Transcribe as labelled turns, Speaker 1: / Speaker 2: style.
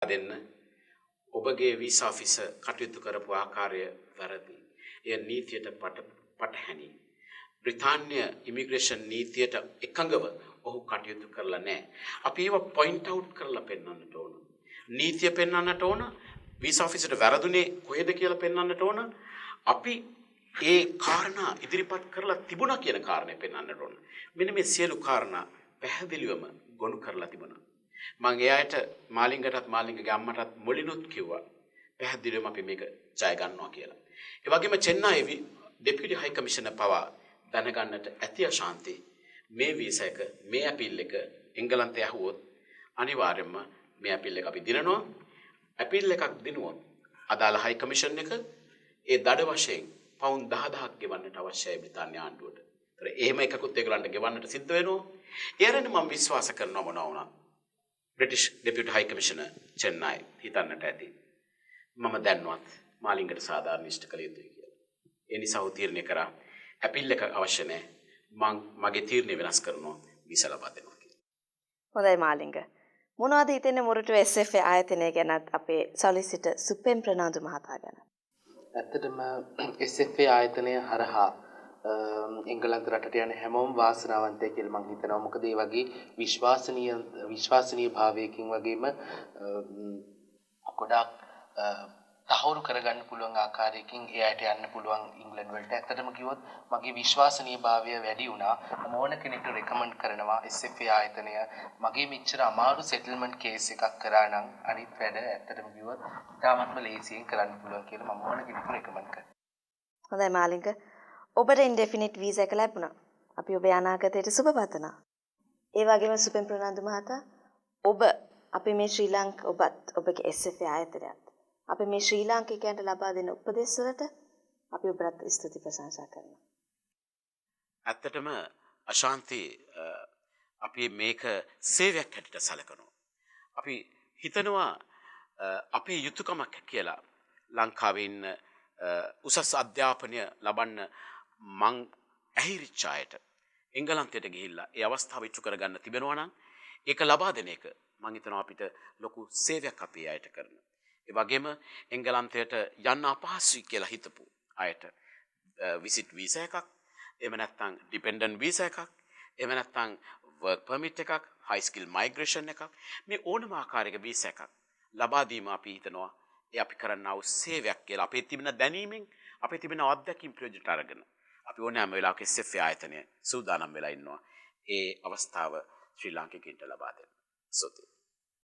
Speaker 1: දෙන්න ඔබගේ visa officer කටයුතු කරපු ආකාරය වැරදි. එය නීතියට පටහැනි. බ්‍රිතාන්‍ය ඉමිග්‍රේෂන් නීතියට එකඟව ඔහු කටයුතු කරලා නැහැ. අපි ඒව පොයින්ට් අවුට් කරලා පෙන්වන්නට ඕන. නීතිය පෙන්වන්නට ඕන. වීසා ඔෆිසර්ට වැරදුනේ කොහෙද කියලා පෙන්වන්නට ඕන. අපි ඒ කාරණා ඉදිරිපත් කරලා තිබුණා කියන කාරණේ පෙන්වන්නට ඕන. මෙන්න මේ සියලු කාරණා පැහැදිලිවම ගොනු කරලා තිබුණා. මම එයාට මාලිංගටත් මාලිංගගේ අම්මටත් මුලිනුත් කිව්වා පැහැදිලිවම අපි මේක ජය ගන්නවා කියලා. ඒ වගේම චෙන්නයි ඩෙපියුටි හයි කමිෂනර් පවා දැනගන්නට ඇති අශාන්ති මේ වීසා එක මේ අපීල් එක එංගලන්තය ඇහුවොත් අනිවාර්යයෙන්ම මේ අපීල් එක අපි දිනනවා. අපීල් එකක් දිනුවොත් අදාළ හයි කමිෂන් එක ඒ දඩ වශයෙන් පවුන් 10000ක් ගෙවන්නට අවශ්‍යයි බ්‍රිතාන්‍ය ආණ්ඩුවට. ඒතර එහෙම එකකුත් ඒගොල්ලන්ට ගෙවන්නට සිද්ධ වෙනවා. ඒරෙන් මම විශ්වාස කරනවා මොනවා වුණත් British Deputy High Commissioner Chennai හිතන්නට ඇති. මම දැන්වත් මාලිංගට සාධාරණ ඉෂ්ට කළ යුතුයි කියලා. ඒ නිසා උ තීරණය කරා අපීල් එක අවශ්‍ය නැහැ. මගේ තීරණය වෙනස් කරනවා වීසා ලබා දෙනවා කියලා.
Speaker 2: හොඳයි මාලිංග. මොනවද හිතන්නේ මොරටුව SFA ආයතනය ගැනත් අපේ සොලිසිටර් සුපෙන් ප්‍රනාන්දු මහතා ගැන?
Speaker 3: ඇත්තටම SFA ආයතනය හරහා එංගලන්ත රටට යන හැමෝම වාසනාවන්තයි කියලා මම හිතනවා. මොකද ඒ වගේ විශ්වාසනීය භාවයකින් වගේම ගොඩාක් තහවුරු කරගන්න පුළුවන් ආකාරයකින් එයාට යන්න පුළුවන් ඉංග්ලන්ත වලට. ඇත්තටම කිව්වොත් මගේ විශ්වාසනීය භාවය වැඩි වුණා. මම ඕන කෙනෙක්ට රෙකමන්ඩ් කරනවා SFA ආයතනය. මගේ මෙච්චර අමාරු සෙටල්මන්ට් කේස් එකක් කරා නම් අනිත් වැඩ ඇත්තටම කිව්වොත් තාමත්ම ලේසියෙන් කරන්න පුළුවන් කියලා මම ඕන කෙනෙක්ට රෙකමන්ඩ් කරනවා.
Speaker 2: හොඳයි මාලිංග. ඔබට ඉන්ඩෙෆිනිට් වීසා එක ලැබුණා. අපි ඔබේ අනාගතයට සුබ පතනවා. ඒ වගේම සුපෙන් ප්‍රනාන්දු මහතා ඔබ අපි මේ ශ්‍රී ලංකාව ඔබත් ඔබගේ SFA ආයතනයත් අපි මේ ශ්‍රී ලාංකිකයන්ට ලබා දෙන උපදෙස් වලට අපි ඔබට ස්තුති ප්‍රශංසා කරනවා.
Speaker 1: ඇත්තටම අශාන්ති අපි මේක සේවයක් හැටියට සැලකනවා. අපි හිතනවා අපේ යුතුයකමක් කියලා ලංකාවේ ඉන්න උසස් අධ්‍යාපනය ලබන්න මං ඇහිරිච්ච අයට එංගලන්තයට ගිහිල්ලා ඒ අවස්ථාව ඉටු කරගන්න තිබෙනවා නම් ඒක ලබා දෙන එක මං හිතනවා අපිට ලොකු සේවයක් අපේ අයට කරනවා. ඒ වගේම එංගලන්තයට යන්න අපහසුයි කියලා හිතපු අයට විසිට් වීසා එකක්, එහෙම නැත්නම් ඩිපෙන්ඩන්ට් වීසා එකක්, එහෙම නැත්නම් වර්ක් පර්මිට් එකක්, හයි ස්කිල් මයිග්‍රේෂන් එකක්, මේ ඕනම ආකාරයක වීසා එකක් ලබා දීම අපි හිතනවා ඒ අපි කරන්නා වූ සේවයක් කියලා. අපේ තිබෙන දැනීමෙන්, අපේ තිබෙන අත්දැකීම් ප්‍රයෝජනට අරගෙන අපි ඕනෑම වෙලාවක SFA ආයතනය සූදානම් වෙලා ඉන්නවා ඒ අවස්ථාව ශ්‍රී ලාංකිකයින්ට ලබා දෙන්න. සොතේ